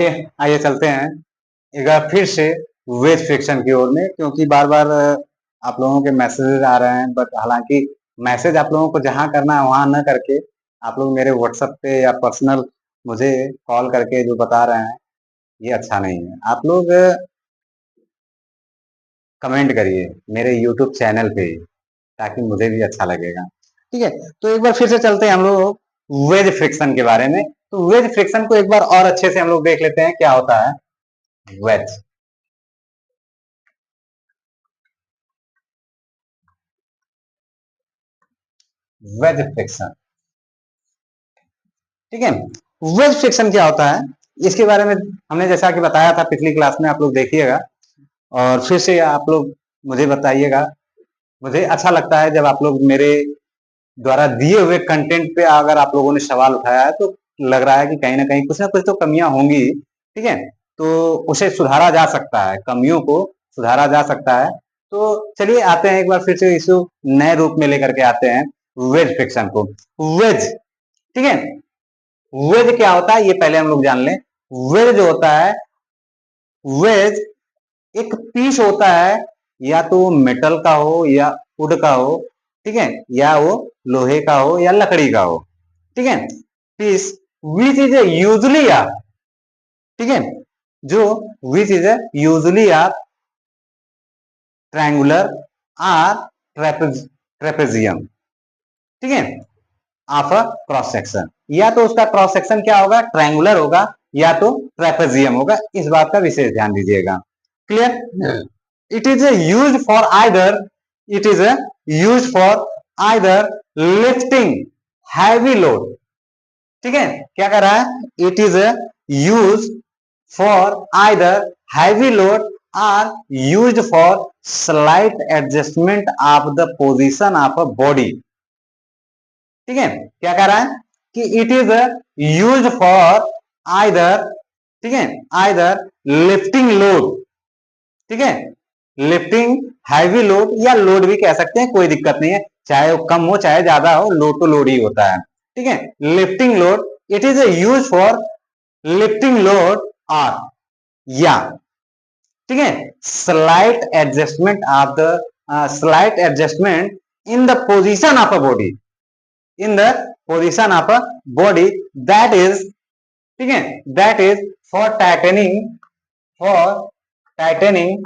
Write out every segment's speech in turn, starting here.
आइए चलते हैं एक बार फिर से वेज फ्रिक्शन की ओर में, क्योंकि बार बार आप लोगों के मैसेजेस आ रहे हैं। बट हालांकि मैसेज आप लोगों को जहां करना है वहां न करके आप लोग मेरे व्हाट्सएप पे या पर्सनल मुझे कॉल करके जो बता रहे हैं, ये अच्छा नहीं है। आप लोग कमेंट करिए मेरे यूट्यूब चैनल पे, ताकि मुझे भी अच्छा लगेगा। ठीक है, तो एक बार फिर से चलते हैं हम लोग वेज फ्रिक्शन के बारे में। तो वेज फ्रिक्शन को एक बार और अच्छे से हम लोग देख लेते हैं क्या होता है वेज। वेज फ्रिक्शन, ठीक है। वेज फ्रिक्शन क्या होता है, इसके बारे में हमने जैसा कि बताया था पिछली क्लास में, आप लोग देखिएगा और फिर से आप लोग मुझे बताइएगा। मुझे अच्छा लगता है जब आप लोग मेरे द्वारा दिए हुए कंटेंट पे अगर आप लोगों ने सवाल उठाया है, तो लग रहा है कि कहीं ना कुछ तो कमियां होंगी। ठीक है, तो उसे सुधारा जा सकता है, कमियों को सुधारा जा सकता है। तो चलिए आते हैं एक बार फिर से इस नए रूप में लेकर के आते हैं वेज फ्रिक्शन को। वेज, ठीक है। वेज क्या होता है ये पहले हम लोग जान लें। वेज जो होता है, वेज एक पीस होता है, या तो वो मेटल का हो या वुड का हो, ठीक है, या वो लोहे का हो या लकड़ी का हो, ठीक है। Piece which is usually or, ठीक है, जो which is usually or triangular or trapezium, ठीक है, ऑफ अ क्रॉस सेक्शन। या तो उसका क्रॉस सेक्शन क्या होगा, ट्रायंगुलर होगा, या तो ट्रेपेजियम होगा। इस बात का विशेष ध्यान दीजिएगा। Clear? It is use for either, it is use for either lifting heavy load, ठीक है। क्या कर रहा है, it is use for either heavy load or use for slight adjustment of the position of a body, ठीक है। क्या कह रहा है कि it is use for either, ठीक है, आइदर लिफ्टिंग लोड, ठीक है, लिफ्टिंग हैवी लोड या लोड भी कह सकते हैं, कोई दिक्कत नहीं है, चाहे वो कम हो चाहे ज्यादा हो, लोड तो लोड ही होता है, ठीक है। Lifting load, it is use for lifting load or, या, ठीक है, slight adjustment of the slight adjustment in the position of a body, in the position of a body, that is, ठीक है, that is for tightening, for tightening,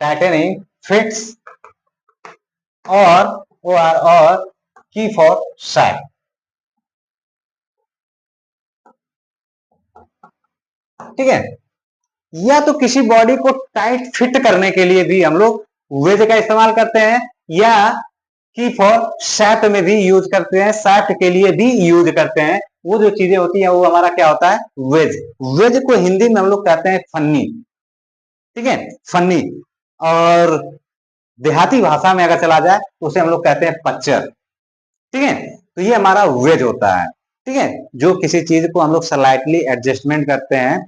tightening fits or key for side, ठीक है। या तो किसी body को tight fit करने के लिए भी हम लोग वेज का इस्तेमाल करते हैं, या की फॉर शैफ्ट में भी यूज करते हैं, शैफ्ट के लिए भी यूज करते हैं। वो जो चीजें होती हैं वो हमारा क्या होता है, वेज। वेज को हिंदी में हम लोग कहते हैं फन्नी, ठीक है, फन्नी। और देहाती भाषा में अगर चला जाए तो उसे हम लोग कहते हैं पच्चर, ठीक है। तो ये हमारा वेज होता है, ठीक है, जो किसी चीज को हम लोग स्लाइटली एडजस्टमेंट करते हैं।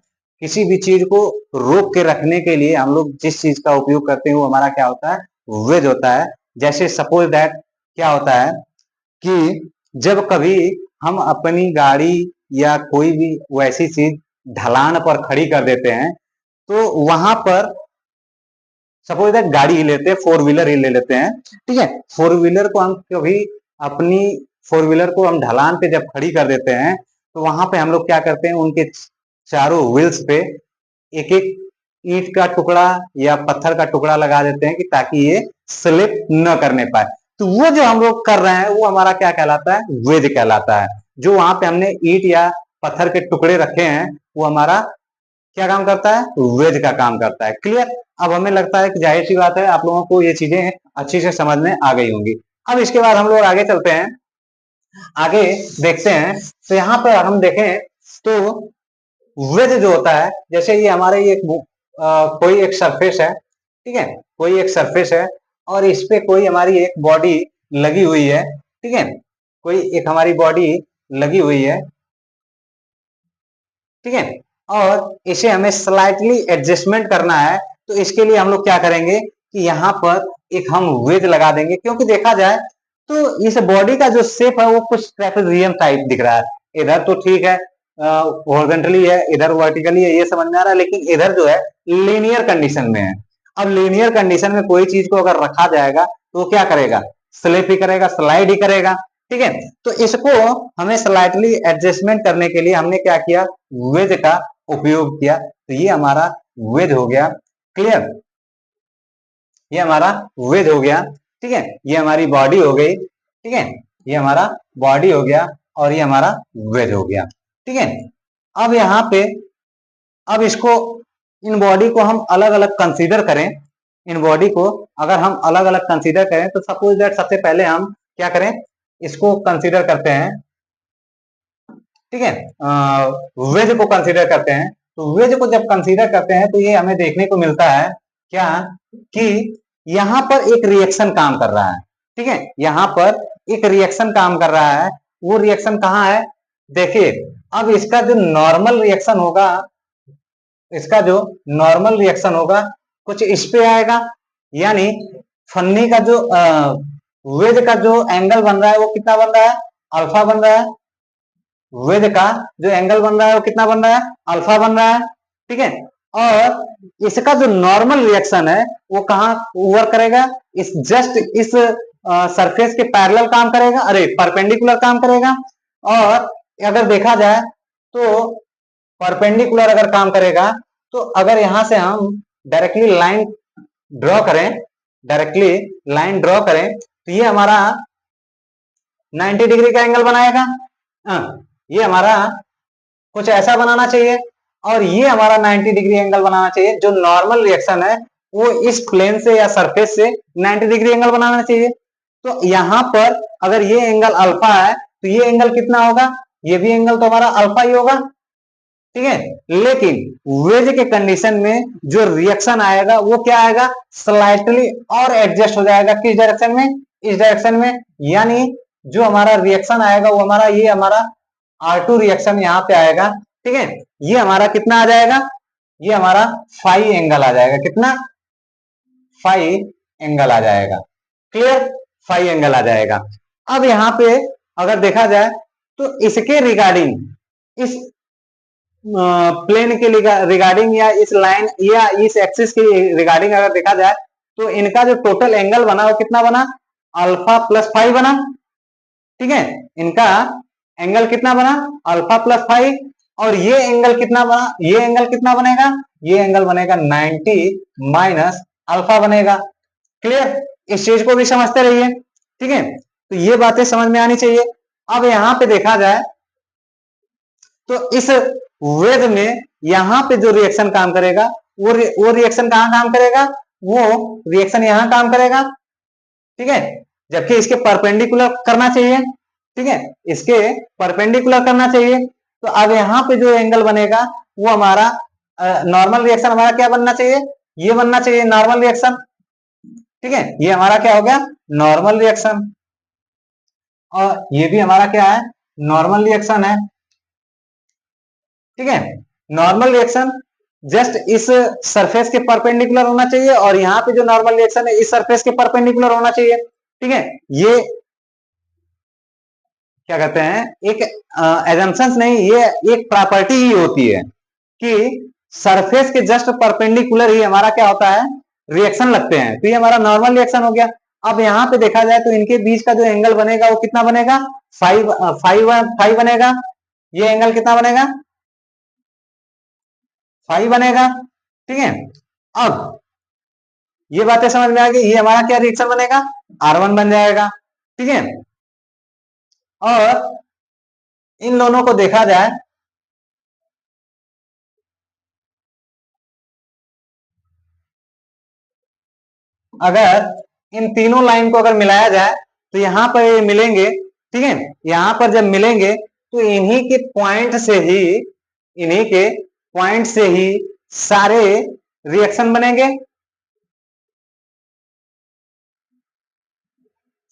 किसी भी चीज को रोक के रखने के लिए हम लोग जिस चीज का उपयोग करते हैं वो हमारा क्या होता है, वेज होता है। जैसे सपोज दैट क्या होता है कि जब कभी हम अपनी गाड़ी या कोई भी वैसी चीज ढलान पर खड़ी कर देते हैं, तो वहां पर सपोज दैट गाड़ी ही लेते हैं, फोर व्हीलर ही ले लेते हैं, ठीक है। फोर व्हीलर को हम कभी अपनी फोर व्हीलर को हम ढलान पे जब खड़ी कर देते हैं, तो वहां पे हम लोग क्या करते हैं, उनके चारों व्हील्स पे एक एक ईंट का टुकड़ा या पत्थर का टुकड़ा लगा देते हैं कि ताकि ये स्लिप न करने पाए। तो वो जो हम लोग कर रहे हैं वो हमारा क्या कहलाता है, वेज कहलाता है। जो वहां पे हमने ईंट या पत्थर के टुकड़े रखे हैं वो हमारा क्या काम करता है, वेज का काम करता है। क्लियर? अब हमें लगता है कि जाहिर सी बात है आप लोगों को ये चीजें अच्छी से समझ में आ गई होंगी। अब इसके बाद हम लोग आगे चलते हैं, आगे देखते हैं। तो यहाँ पर हम देखें तो वेज जो होता है, जैसे ये हमारे ये कोई एक सरफेस है, ठीक है, कोई एक सरफेस है और इस पे कोई हमारी एक बॉडी लगी हुई है, ठीक है, कोई एक हमारी बॉडी लगी हुई है, ठीक है, और इसे हमें स्लाइटली एडजस्टमेंट करना है। तो इसके लिए हम लोग क्या करेंगे कि यहाँ पर एक हम वेज लगा देंगे, क्योंकि देखा जाए तो इस बॉडी का जो शेप है वो कुछ ट्रेपेजियम टाइप दिख रहा है। इधर तो ठीक है, हॉरिजॉन्टली है, इधर वर्टिकली है, ये समझ में आ रहा है, लेकिन इधर जो है लीनियर कंडीशन में है। अब लीनियर कंडीशन में कोई चीज को अगर रखा जाएगा तो वो क्या करेगा, स्लिप ही करेगा, स्लाइड ही करेगा। ठीक है, तो इसको हमें स्लाइटली एडजस्टमेंट करने के लिए हमने क्या किया, वेज का उपयोग किया। तो ये हमारा वेज हो गया। क्लियर, ये हमारा वेज हो गया। ठीक है, ये हमारी बॉडी हो गई। ठीक है, ये हमारा बॉडी हो गया और ये हमारा वेज हो गया। ठीक है, अब यहाँ पे, अब इसको, इन बॉडी को हम अलग अलग कंसीडर करें, इन बॉडी को अगर हम अलग अलग कंसीडर करें तो सपोज दैट सबसे पहले हम क्या करें, इसको कंसीडर करते हैं। ठीक है, वेज को कंसीडर करते हैं। तो वेज को जब कंसीडर करते हैं तो ये हमें देखने को मिलता है क्या, कि यहां पर एक रिएक्शन काम कर रहा है। ठीक है, यहां पर एक रिएक्शन काम कर रहा है। वो रिएक्शन कहाँ है, देखिए, अब इसका जो नॉर्मल रिएक्शन होगा, इसका जो नॉर्मल रिएक्शन होगा कुछ इस पे आएगा, यानी फन्नी का जो वेज का जो एंगल बन रहा है वो कितना बन रहा है, अल्फा बन रहा है। वेज का जो एंगल बन रहा है वो कितना बन रहा है, अल्फा बन रहा है। ठीक है, और इसका जो नॉर्मल रिएक्शन है वो कहाँ वर्क करेगा, इस जस्ट इस सरफेस के पैरेलल काम करेगा, अरे परपेंडिकुलर काम करेगा। और अगर देखा जाए तो परपेंडिकुलर अगर काम करेगा, तो अगर यहां से हम डायरेक्टली लाइन ड्रॉ करें, डायरेक्टली लाइन ड्रॉ करें तो ये हमारा 90 डिग्री का एंगल बनाएगा। ये हमारा कुछ ऐसा बनाना चाहिए और ये हमारा 90 डिग्री एंगल बनाना चाहिए। जो नॉर्मल रिएक्शन है वो इस प्लेन से या सरफेस से 90 डिग्री एंगल बनाना चाहिए। तो यहां पर अगर ये एंगल अल्फा है तो ये एंगल कितना होगा, ये भी एंगल तो हमारा अल्फा ही होगा। ठीक है, लेकिन वेज के कंडीशन में जो रिएक्शन आएगा वो क्या आएगा, स्लाइटली और एडजस्ट हो जाएगा, किस डायरेक्शन में, इस डायरेक्शन में। यानी जो हमारा रिएक्शन आएगा वो हमारा, ये हमारा R2 रिएक्शन यहाँ पे आएगा। ठीक है, ये हमारा कितना आ जाएगा, ये हमारा फाई एंगल आ जाएगा, कितना, फाई एंगल आ जाएगा। क्लियर, फाई एंगल आ जाएगा। अब यहाँ पे अगर देखा जाए तो इसके रिगार्डिंग, इस प्लेन के रिगार्डिंग या इस लाइन या इस एक्सिस के रिगार्डिंग अगर देखा जाए तो इनका जो टोटल एंगल बना वो कितना बना, अल्फा प्लस फाइव बना। ठीक है, इनका एंगल कितना बना, अल्फा प्लस फाइव। और ये एंगल कितना बना, ये एंगल कितना बनेगा, ये एंगल बनेगा 90 माइनस अल्फा बनेगा। क्लियर, इस चीज को भी समझते रहिए। ठीक है, तो ये बातें समझ में आनी चाहिए। अब यहां पे देखा जाए तो इस वेद में यहां पे जो रिएक्शन काम करेगा वो रिएक्शन कहां काम करेगा, वो रिएक्शन यहां काम करेगा। ठीक है, जबकि इसके परपेंडिकुलर करना चाहिए। ठीक है, इसके परपेंडिकुलर करना चाहिए। तो अब यहां पे जो एंगल बनेगा वो हमारा नॉर्मल रिएक्शन हमारा क्या बनना चाहिए, ये बनना चाहिए नॉर्मल रिएक्शन। ठीक है, ये हमारा क्या हो गया, नॉर्मल रिएक्शन। और ये भी हमारा क्या है, नॉर्मल रिएक्शन है। ठीक है, नॉर्मल रिएक्शन जस्ट इस सरफेस के परपेंडिकुलर होना चाहिए और यहाँ पे जो नॉर्मल रिएक्शन है इस सरफेस के परपेंडिकुलर होना चाहिए। ठीक है, ये क्या कहते हैं, एक एजम्पशंस नहीं, ये एक प्रॉपर्टी ही होती है कि सरफेस के जस्ट परपेंडिकुलर ही हमारा क्या होता है, रिएक्शन लगते हैं। तो ये हमारा नॉर्मल रिएक्शन हो गया। अब यहाँ पे देखा जाए तो इनके बीच का जो एंगल बनेगा वो कितना बनेगा, फाइव फाइव फाइव बनेगा। ये एंगल कितना बनेगा, फाइव बनेगा। ठीक है, अब ये बातें समझ में आ गई, ये हमारा क्या रिएक्शन बनेगा, R1 बन जाएगा। ठीक है, और इन दोनों को देखा जाए, अगर इन तीनों लाइन को अगर मिलाया जाए तो यहां पर ये मिलेंगे। ठीक है, यहां पर जब मिलेंगे तो इन्हीं के पॉइंट से ही, इन्हीं के पॉइंट से ही सारे रिएक्शन बनेंगे,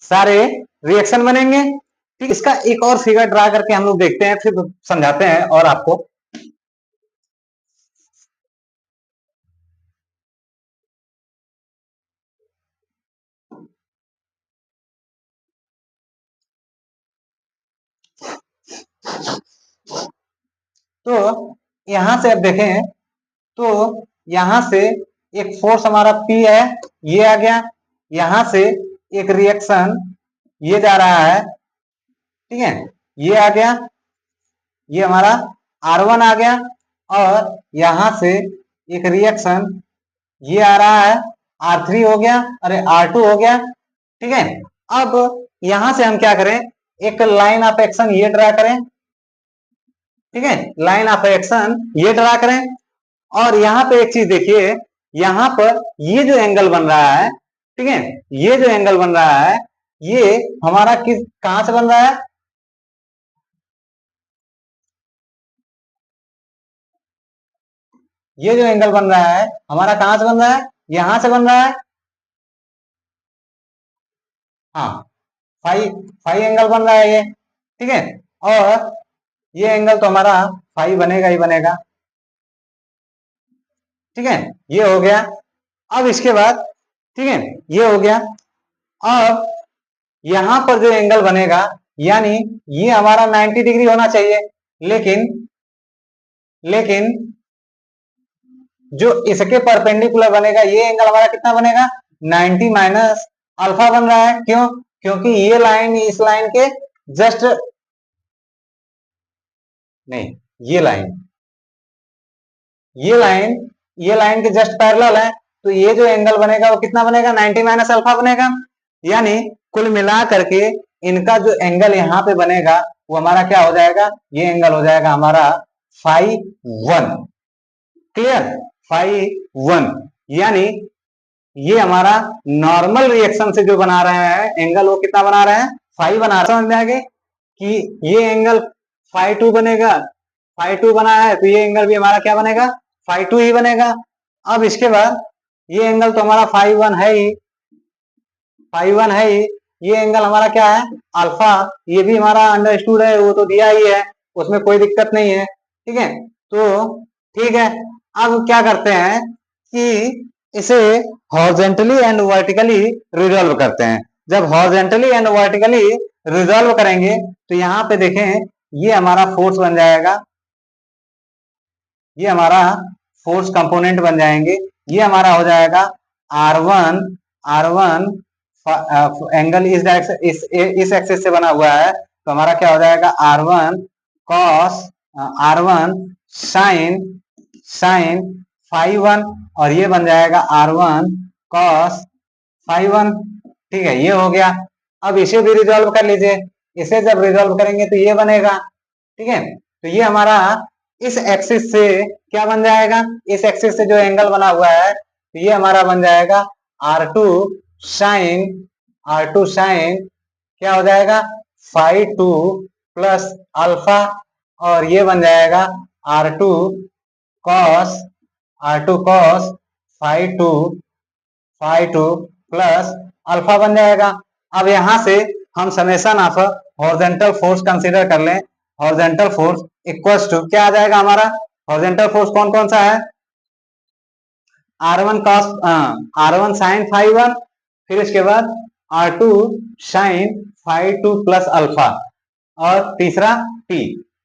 सारे रिएक्शन बनेंगे। ठीक, इसका एक और फिगर ड्रा करके हम लोग देखते हैं, फिर समझाते हैं और आपको। तो यहां से अब देखें तो यहां से एक फोर्स हमारा P है, ये आ गया, यहां से एक रिएक्शन ये जा रहा है, ठीक है, ये आ गया, ये हमारा R1 आ गया, और यहां से एक रिएक्शन ये आ रहा है, R3 हो गया, अरे R2 हो गया, ठीक है। अब यहां से हम क्या करें, एक लाइन ऑफ एक्शन ये ड्रा करें, ठीक है, लाइन ऑफ एक्शन ये ड्रा करें, और यहां पे एक चीज देखिए, यहां पर ये जो एंगल बन रहा है, ठीक है, ये जो एंगल बन रहा है, ये हमारा किस कहां से बन रहा है, ये जो एंगल बन रहा है हमारा कहां से बन रहा है, यहां से बन रहा है, हाँ, फाइव फाइव एंगल बन रहा है ये, ठीक है, और ये एंगल तो हमारा फाइव बनेगा ही बनेगा, ठीक है, ये हो गया। अब इसके बाद, ठीक है, ये हो गया। अब यहां पर जो एंगल बनेगा, यानी ये हमारा 90 डिग्री होना चाहिए, लेकिन लेकिन जो इसके परपेंडिकुलर बनेगा, ये एंगल हमारा कितना बनेगा, 90 माइनस अल्फा बन रहा है। क्यों? क्योंकि ये लाइन इस लाइन के जस्ट, नहीं, ये लाइन ये लाइन के जस्ट पैरेलल है, तो ये जो एंगल बनेगा वो कितना बनेगा, 90 माइनस अल्फा बनेगा। यानी कुल मिला करके इनका जो एंगल यहाँ पे बनेगा वो हमारा क्या हो जाएगा, ये एंगल हो जाएगा हमारा five one. Clear, five one, यानी ये हमारा नॉर्मल रिएक्शन से जो बना रहे हैं एंगल, वो कितना बना रहे हैं, फाइव बना रहे हैं। समझ में आ गए कि ये एंगल फाइव टू बनेगा, फाइव टू बना है तो ये एंगल भी हमारा क्या बनेगा, फाइव टू ही बनेगा। अब इसके बाद ये एंगल तो हमारा फाइव वन है ही, फाइव वन है ही, ये एंगल हमारा क्या है, अल्फा, ये भी हमारा अंडरस्टूड है, वो तो दिया ही है, उसमें कोई दिक्कत नहीं है, ठीक है। तो ठीक है, अब क्या करते हैं कि इसे हॉरिजॉन्टली एंड वर्टिकली रिजॉल्व करते हैं। जब हॉरिजॉन्टली एंड वर्टिकली रिजॉल्व करेंगे तो यहाँ पे देखें, ये हमारा फोर्स बन जाएगा, ये हमारा फोर्स कंपोनेंट बन जाएंगे, ये हमारा हो जाएगा R1, R1 एंगल इस डायरेक्शन, इस एक्सिस से बना हुआ है, तो हमारा क्या हो जाएगा, R1 cos, R1 sin, sin five one, और ये बन जाएगा R1 cos फाइव वन, ठीक है, ये हो गया। अब इसे भी रिजॉल्व कर लीजिए, इसे जब रिजॉल्व करेंगे तो ये बनेगा, ठीक है, तो ये हमारा इस एक्सिस से क्या बन जाएगा, इस एक्सिस से जो एंगल बना हुआ है तो ये हमारा बन जाएगा R2 sin, R2 sin क्या हो जाएगा, फाइव टू प्लस अल्फा, और ये बन जाएगा R2 cos, R2 cos five two plus alpha बन जाएगा। अब यहां से हम summation of horizontal force consider कर लें, हॉरिजॉन्टल फोर्स इक्वल्स टू क्या आ जाएगा हमारा, हॉरिजॉन्टल फोर्स कौन कौन सा है, R1 cos, R1 sin five one, फिर इसके बाद R2 sin five two plus alpha, और तीसरा T,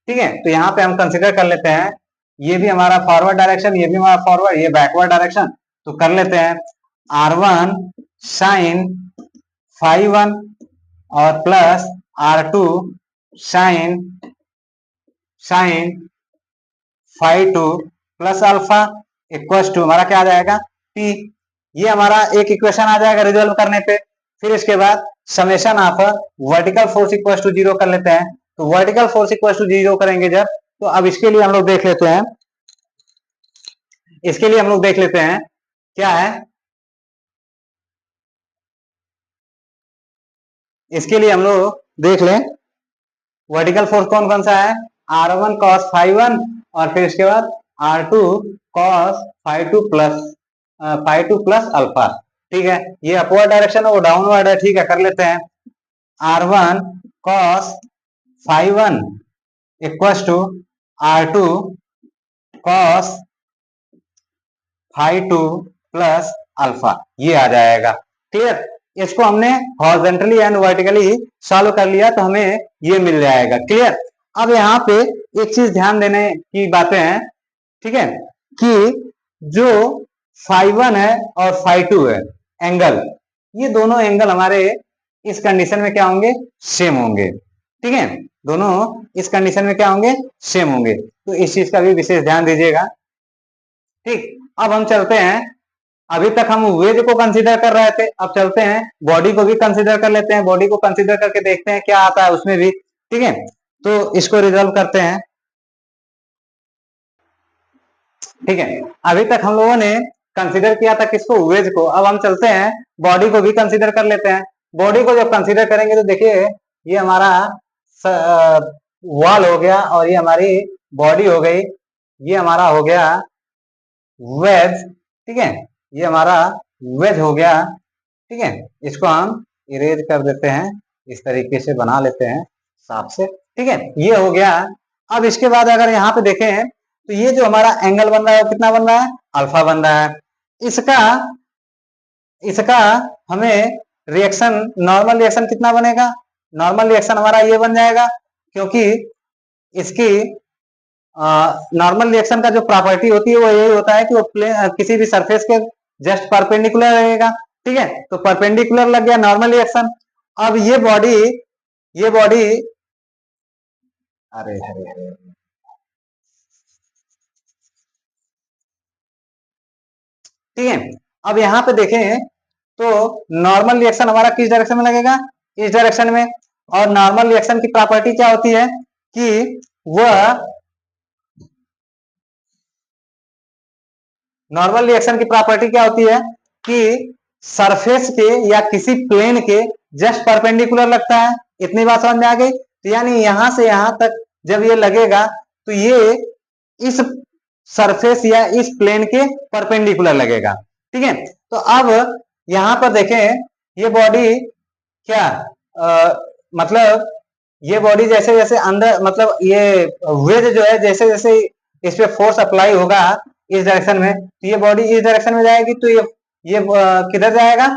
ठीक है। तो यहाँ पे हम कंसीडर कर लेते हैं, ये भी हमारा फॉरवर्ड डायरेक्शन, ये भी हमारा फॉरवर्ड, ये बैकवर्ड डायरेक्शन, तो कर लेते हैं R1 sin फाइव वन और plus R2 sin five two plus alpha equal to हमारा क्या आ जाएगा, P। ये हमारा एक इक्वेशन आ जाएगा रिजोल्व करने पे। फिर इसके बाद summation of vertical force equal to zero कर लेते हैं, तो vertical force equal to zero करेंगे जब, तो अब इसके लिए हम लोग देख लेते हैं, इसके लिए हम लोग देख लेते हैं क्या है, इसके लिए हम लोग देख लें वर्टिकल फोर्स कौन कौन सा है, R1 cos फाइव वन, और फिर इसके बाद R2 cos five two plus alpha, ठीक है। ये अपवर्ड डायरेक्शन है, वो डाउनवर्ड है, ठीक है, कर लेते हैं R1 cos five one equal to R2 cos five two plus alpha, ये आ जाएगा। क्लियर, इसको हमने हॉरिजॉन्टली एंड वर्टिकली सॉल्व कर लिया तो हमें ये मिल जाएगा। क्लियर, अब यहाँ पे एक चीज ध्यान देने की बातें हैं, ठीक है, कि जो φ1 है और φ2 है एंगल, ये दोनों एंगल हमारे इस कंडीशन में क्या होंगे, सेम होंगे, ठीक है, दोनों इस कंडीशन में क्या होंगे, सेम होंगे। तो इस चीज का भी विशेष ध्यान दीजिएगा। ठीक, अब हम चलते हैं, अभी तक हम वेज को कंसीडर कर रहे थे, अब चलते हैं बॉडी को भी कंसीडर कर लेते हैं, बॉडी को कंसीडर करके देखते हैं क्या आता है उसमें भी, ठीक है। तो इसको रिजॉल्व करते हैं, ठीक है। अभी तक हम लोगों ने कंसीडर किया था किसको, वेज को, अब हम चलते हैं बॉडी को भी कंसीडर कर लेते हैं। बॉडी को जब कंसीडर करेंगे तो देखिए ये हमारा वॉल हो गया और ये हमारी बॉडी हो गई, ये हमारा हो गया वेज, ठीक है, ये हमारा वेज हो गया, ठीक है। इसको हम इरेज कर देते हैं, इस तरीके से बना लेते हैं साफ से, ठीक है, ये हो गया। अब इसके बाद अगर यहाँ पे देखें तो ये जो हमारा एंगल बन रहा है वो कितना बन रहा है, अल्फा बन रहा है। इसका इसका हमें रिएक्शन, नॉर्मल रिएक्शन कितना बनेगा, नॉर्मल रिएक्शन हमारा ये बन जाएगा, क्योंकि इसकी नॉर्मल रिएक्शन का जो प्रॉपर्टी होती है वो यही होता है कि वो किसी भी सरफेस के जस्ट परपेंडिकुलर रहेगा, ठीक है, तो परपेंडिकुलर लग गया नॉर्मल रिएक्शन। अब ये बॉडी अरे हरे हरे, ठीक है। अब यहाँ पे देखें तो नॉर्मल रिएक्शन हमारा किस डायरेक्शन में लगेगा, इस डायरेक्शन में, और नॉर्मल रिएक्शन की प्रॉपर्टी क्या होती है कि वह नॉर्मल रिएक्शन की प्रॉपर्टी क्या होती है कि सरफेस के या किसी प्लेन के जस्ट परपेंडिकुलर लगता है। इतनी बात समझ में आ गई, तो यानी यहां से यहां तक जब ये लगेगा तो ये इस सरफेस या इस प्लेन के परपेंडिकुलर लगेगा, ठीक है। तो अब यहां पर देखें ये बॉडी क्या मतलब ये बॉडी जैसे जैसे अंदर, मतलब ये वेज जो है जैसे जैसे इस पे फोर्स अप्लाई होगा इस डायरेक्शन में, तो ये बॉडी इस डायरेक्शन में जाएगी, तो ये किधर जाएगा,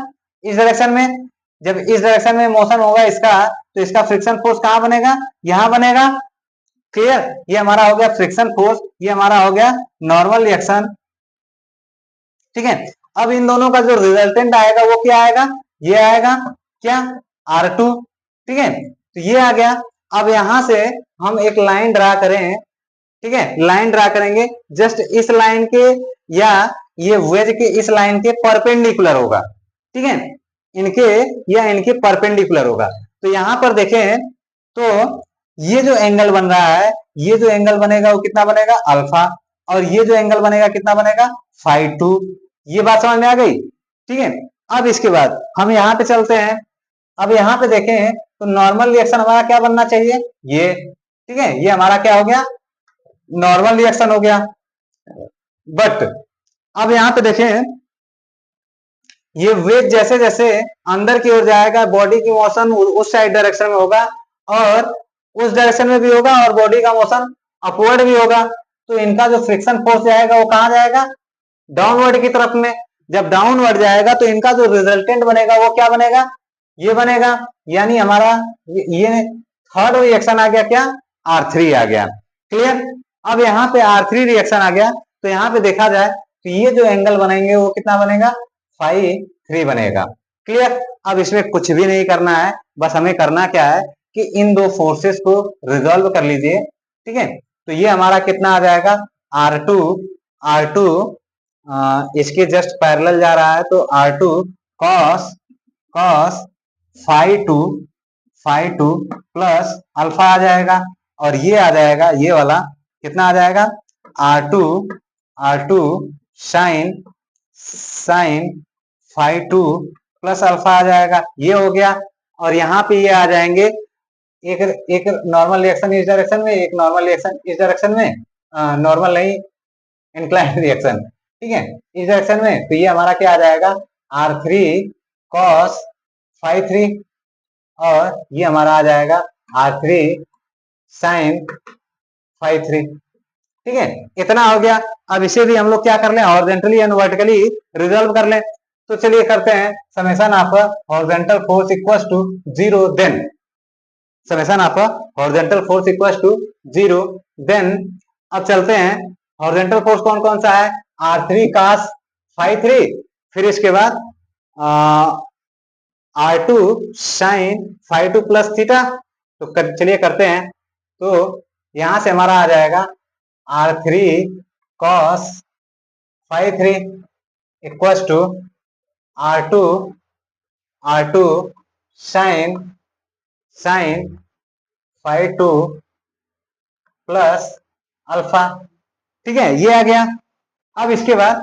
इस डायरेक्शन में। जब इस डायरेक्शन में मोशन होगा इसका, तो इसका फ्रिक्शन फोर्स कहां बनेगा, यहां बनेगा, क्लियर। ये हमारा हो गया फ्रिक्शन फोर्स, ये हमारा हो गया नॉर्मल रिएक्शन, ठीक है। अब इन दोनों का जो रिजल्टेंट आएगा वो क्या आएगा, ये आएगा क्या, R2, ठीक है, तो ये आ गया। अब यहां से हम एक लाइन ड्रा करें, ठीक है, लाइन ड्रा करेंगे जस्ट इस लाइन के या ये वेज के इस लाइन के परपेंडिकुलर होगा, ठीक है, इनके या इनके परपेंडिकुलर होगा। तो यहां पर देखें तो ये जो एंगल बन रहा है, ये जो एंगल बनेगा वो कितना बनेगा, अल्फा, और ये जो एंगल बनेगा कितना बनेगा, φ2। ये बात समझ में आ गई, ठीक है। अब इसके बाद हम यहाँ पे चलते हैं, अब यहाँ पे देखें तो नॉर्मल रिएक्शन हमारा क्या बनना चाहिए, ये, ठीक है, ये हमारा क्या हो गया, नॉर्मल रिएक्शन हो गया। बट अब यहां पे देखें ये वेग जैसे जैसे अंदर की ओर जाएगा, बॉडी की मोशन उस साइड डायरेक्शन में होगा और उस डायरेक्शन में भी होगा, और बॉडी का मोशन अपवर्ड भी होगा, तो इनका जो फ्रिक्शन फोर्स जाएगा वो कहां जाएगा, डाउनवर्ड की तरफ में। जब डाउनवर्ड जाएगा तो इनका जो रिजल्टेंट बनेगा वो क्या बनेगा, ये बनेगा, यानी हमारा ये थर्ड रिएक्शन आ गया क्या, R3 आ गया, क्लियर। अब यहाँ पे R3 रिएक्शन आ गया, तो यहाँ पे देखा जाए तो ये जो एंगल बनेंगे वो कितना बनेगा, φ3 बनेगा, क्लियर। अब इसमें कुछ भी नहीं करना है, बस हमें करना क्या है कि इन दो फोर्सेस को रिजॉल्व कर लीजिए, ठीक है। तो ये हमारा कितना आ जाएगा, R2 इसके जस्ट पैरेलल जा रहा है, तो R2 cos φ2 प्लस अल्फा आ जाएगा, और ये आ जाएगा, ये वाला कितना आ जाएगा, R2 साइन φ2 प्लस अल्फा आ जाएगा, ये हो गया। और यहाँ पे ये आ जाएंगे, एक नॉर्मल रिएक्शन इस डायरेक्शन में, एक नॉर्मल रिएक्शन इस डायरेक्शन में, नॉर्मल नहीं इंक्लाइन रिएक्शन, ठीक है, इस डायरेक्शन में। तो ये हमारा क्या आ जाएगा, R3 cos φ3, और ये हमारा आ जाएगा R3 sin φ3, ठीक है, इतना हो गया। अब इसे भी हम लोग क्या कर लें, हॉरिजॉन्टली एंड वर्टिकली रिजॉल्व कर लें। तो चलिए करते हैं, summation of horizontal force equals to 0, then summation of horizontal force equals to 0। Then अब चलते हैं, हॉरिजॉन्टल फोर्स कौन कौन सा है, R3 cos फाइव 3, फिर इसके बाद R2 sin five 2 plus theta. तो चलिए करते हैं, तो यहां से हमारा आ जाएगा R3 cos five 3 equal to R2 R2 sin five 2 plus alpha. ठीक है, ये आ गया। अब इसके बाद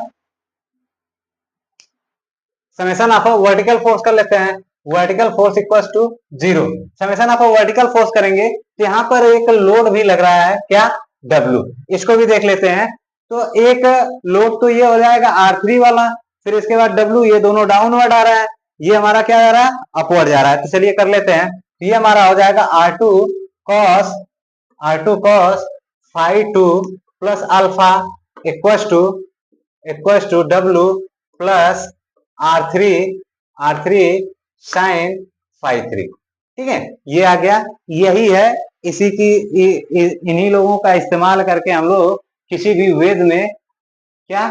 समेशन ऑफ वर्टिकल फोर्स कर लेते हैं, vertical force equal to 0। Summation of vertical force करेंगे तो यहाँ पर एक लोड भी लग रहा है, क्या, W, इसको भी देख लेते हैं। तो एक लोड तो ये हो जाएगा R3 वाला, फिर इसके बाद W, ये दोनों डाउनवर्ड आ रहा है, ये हमारा क्या जा रहा है, अपवर्ड जा रहा है। तो चलिए कर लेते हैं, ये हमारा हो जाएगा R2 cos five 2 plus alpha equal to W plus R3 sin five 3। ठीक है, ये आ गया। यही है, इसी की इन्हीं लोगों का इस्तेमाल करके हम लोग किसी भी वेद में क्या,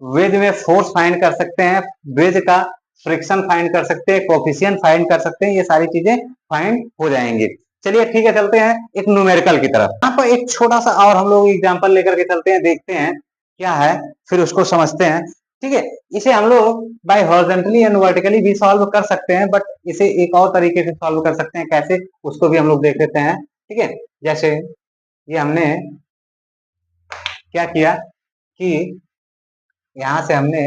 वेद में फोर्स फाइंड कर सकते हैं, वेद का फ्रिक्शन फाइंड कर सकते हैं, कोफिशिएंट फाइंड कर सकते हैं, ये सारी चीजें फाइंड हो जाएंगी। चलिए ठीक है, चलते हैं एक न्यूमेरिकल की तरफ। यहाँ पर एक छोटा सा और हम लोग एग्जांपल लेकर के चलते हैं, देखते हैं क्या है, फिर उसको समझते हैं। ठीक है, इसे हम लोग बाय हॉरिजॉन्टली एंड वर्टिकली भी सॉल्व कर सकते हैं, बट इसे एक और तरीके से सॉल्व कर सकते हैं, कैसे, उसको भी हम लोग देख लेते हैं। ठीक है, जैसे ये हमने क्या किया कि यहां से हमने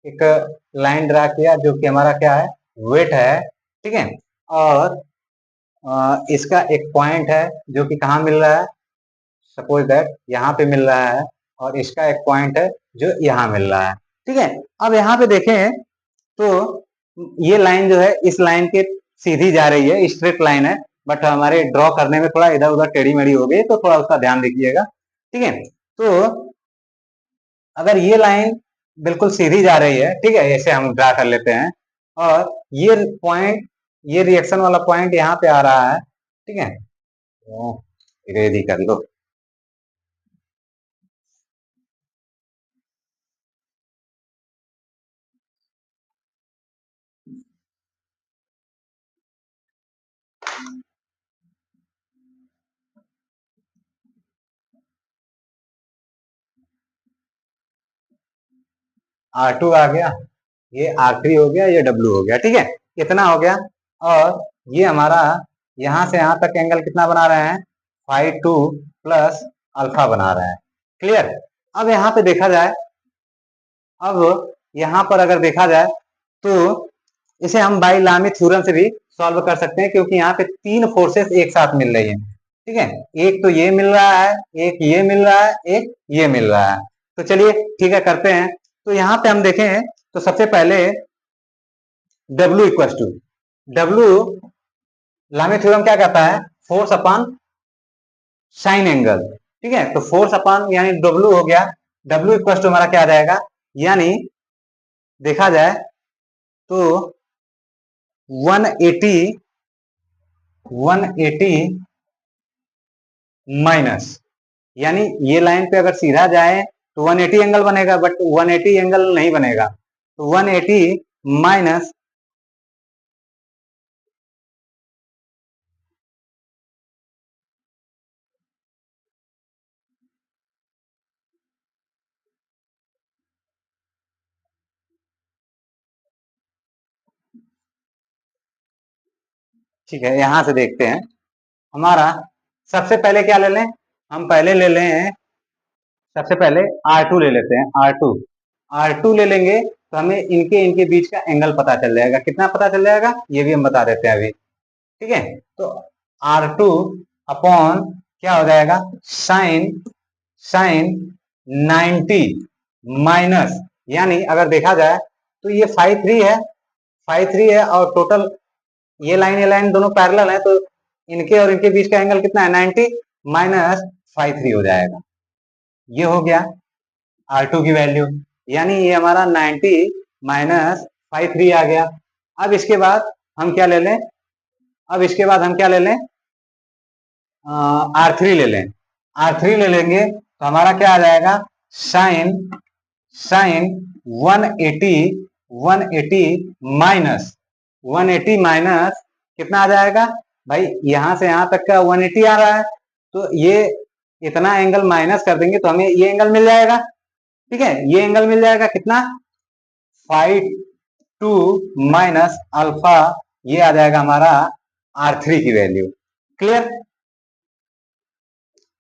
एक लाइन ड्रा किया जो कि हमारा क्या है, वेट है। ठीक है, और इसका एक पॉइंट है जो कि कहाँ मिल रहा है, सपोज दैट यहाँ पे मिल रहा है, और इसका एक पॉइंट है जो यहाँ मिल रहा है। ठीक है, अब यहाँ पे देखें तो ये लाइन जो है इस लाइन के सीधी जा रही है, स्ट्रेट लाइन है, बट हमारे ड्रॉ करने में थोड़ा इधर उधर टेढ़ी मेढ़ी हो गई, तो थोड़ा उसका ध्यान रखिएगा। ठीक है, तो अगर ये लाइन बिल्कुल सीधी जा रही है, ठीक है, ऐसे हम ड्रा कर लेते हैं, और ये पॉइंट, ये रिएक्शन वाला पॉइंट यहाँ पे आ रहा है। ठीक है, रेडी कर लो। R2 आ गया, ये R3 हो गया, ये W हो गया। ठीक है, इतना हो गया, और ये हमारा यहां से यहां तक एंगल कितना बना रहे हैं, फाइव 2 प्लस अल्फा बना रहे हैं। क्लियर। अब यहाँ पे देखा जाए, अब यहाँ पर अगर देखा जाए तो इसे हम बाई लामी थ्योरम से भी सॉल्व कर सकते हैं, क्योंकि यहाँ पे तीन फोर्सेस एक साथ मिल रही हैं। ठीक है, एक तो ये मिल रहा है, एक ये मिल रहा है, एक ये मिल रहा है। तो चलिए ठीक है, करते हैं। तो यहाँ पे हम देखें तो सबसे पहले W इक्वल टू W, लामी थ्योरम क्या कहता है, फोर्स अपॉन साइन एंगल। ठीक है, तो फोर्स अपॉन यानी W हो गया, W इक्वल टू हमारा क्या आ जाएगा, यानी देखा जाए तो 180 माइनस, यानी ये लाइन पे अगर सीधा जाए तो 180 एंगल बनेगा, बट 180 एंगल नहीं बनेगा, तो 180 माइनस ठीक है, यहां से देखते हैं हमारा, सबसे पहले क्या ले लें, हम पहले ले लें, सबसे पहले R2 ले लेते हैं, R2 ले लेंगे तो हमें इनके इनके बीच का एंगल पता चल जाएगा, कितना पता चल जाएगा ये भी हम बता देते हैं अभी। ठीक है, तो R2 अपॉन क्या हो जाएगा, साइन 90 माइनस, यानी अगर देखा जाए तो ये फाइव थ्री है, और टोटल ये लाइन दोनों पैरेलल है, तो इनके और इनके बीच का एंगल कितना है, 90 माइनस फाइव 3 हो जाएगा। ये हो गया R2 की वैल्यू, यानी ये हमारा 90 माइनस फाइव 3 आ गया। अब इसके बाद हम क्या ले लें, अब इसके बाद हम क्या ले लें, R3 ले लें, R3 ले लेंगे तो हमारा क्या आ जाएगा, साइन साइन 180 माइनस 180 माइनस कितना आ जाएगा भाई, यहां से यहां तक का 180 आ रहा है, तो ये इतना एंगल माइनस कर देंगे तो हमें ये एंगल मिल जाएगा। ठीक है, ये एंगल मिल जाएगा कितना, 5 2 माइनस अल्फा, ये आ जाएगा हमारा R3 की वैल्यू। क्लियर,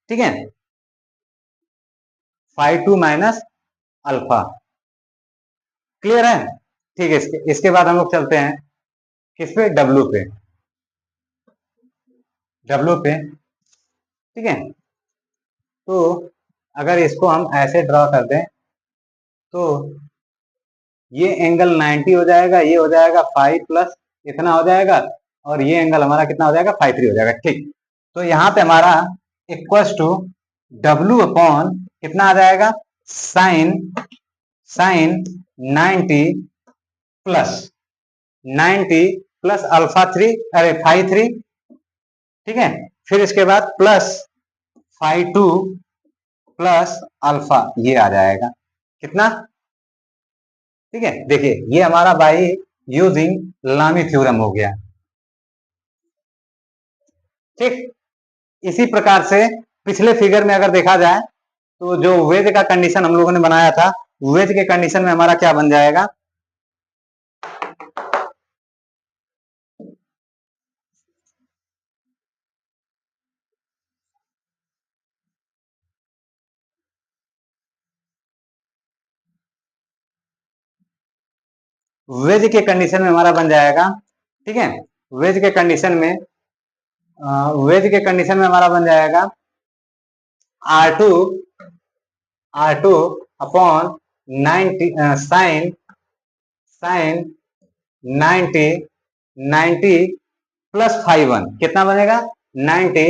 ठीक है, 5 2 माइनस अल्फा। क्लियर है, ठीक है। इसके बाद हम लोग चलते हैं किस पे, डब्लू पे, डब्लू पे। ठीक है, तो अगर इसको हम ऐसे ड्रॉ कर दें तो ये एंगल 90 हो जाएगा, ये हो जाएगा 5 प्लस इतना हो जाएगा, और ये एंगल हमारा कितना हो जाएगा, 5 3 हो जाएगा। ठीक, तो यहाँ पे हमारा इक्वल्स टू डब्लू अपॉन कितना आ जाएगा, sine sine 90 plus 90 plus alpha 3, अरे 5 3। ठीक है, फिर इसके बाद प्लस 5 2 प्लस अल्फा, ये आ जाएगा कितना। ठीक है, देखिए ये हमारा बाई यूजिंग लामी थ्योरम हो गया। ठीक, इसी प्रकार से पिछले फिगर में अगर देखा जाए तो जो वेज का कंडीशन हम लोगों ने बनाया था, वेज के कंडीशन में हमारा क्या बन जाएगा, वेज के कंडीशन में हमारा बन जाएगा। ठीक है, वेज के कंडीशन में वेज के कंडीशन में हमारा बन जाएगा R2 upon 90 sign sine 90 plus 5 1, कितना बनेगा, 90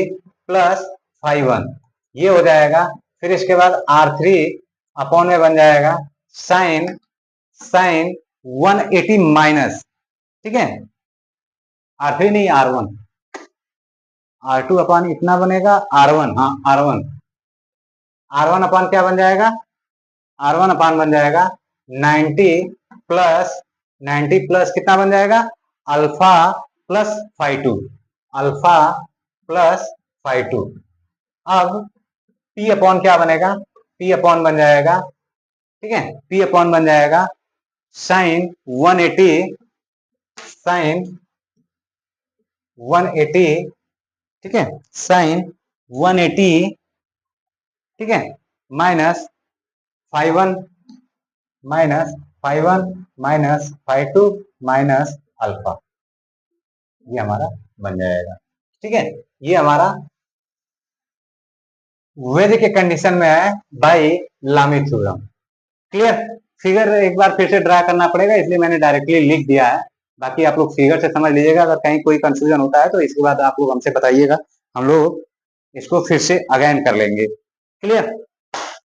प्लस 5 1, ये हो जाएगा। फिर इसके बाद R3 अपॉन में बन जाएगा साइन साइन 180 माइनस, ठीक है, R3 नहीं R1, R2 अपॉन इतना बनेगा R1, हाँ R1 अपॉन क्या बन जाएगा, R1 अपॉन बन जाएगा 90 प्लस कितना बन जाएगा, अल्फा प्लस 5 2, अल्फा प्लस 5 2। अब P अपॉन क्या बनेगा, P अपॉन बन जाएगा, ठीक है, P अपॉन बन जाएगा साइन 180, ठीक है, साइन 180, ठीक है, माइनस 5 1 माइनस 5 2 माइनस अल्फा, ये हमारा बन जाएगा। ठीक है, ये हमारा वेज के कंडीशन में है बाई लामी थ्योरम। क्लियर, फिगर एक बार फिर से ड्रा करना पड़ेगा, इसलिए मैंने डायरेक्टली लिख दिया है, बाकी आप लोग फिगर से समझ लीजिएगा। अगर कहीं कोई कंफ्यूजन होता है तो इसके बाद आप लोग हमसे बताइएगा, हम लोग इसको फिर से अगेन कर लेंगे। क्लियर।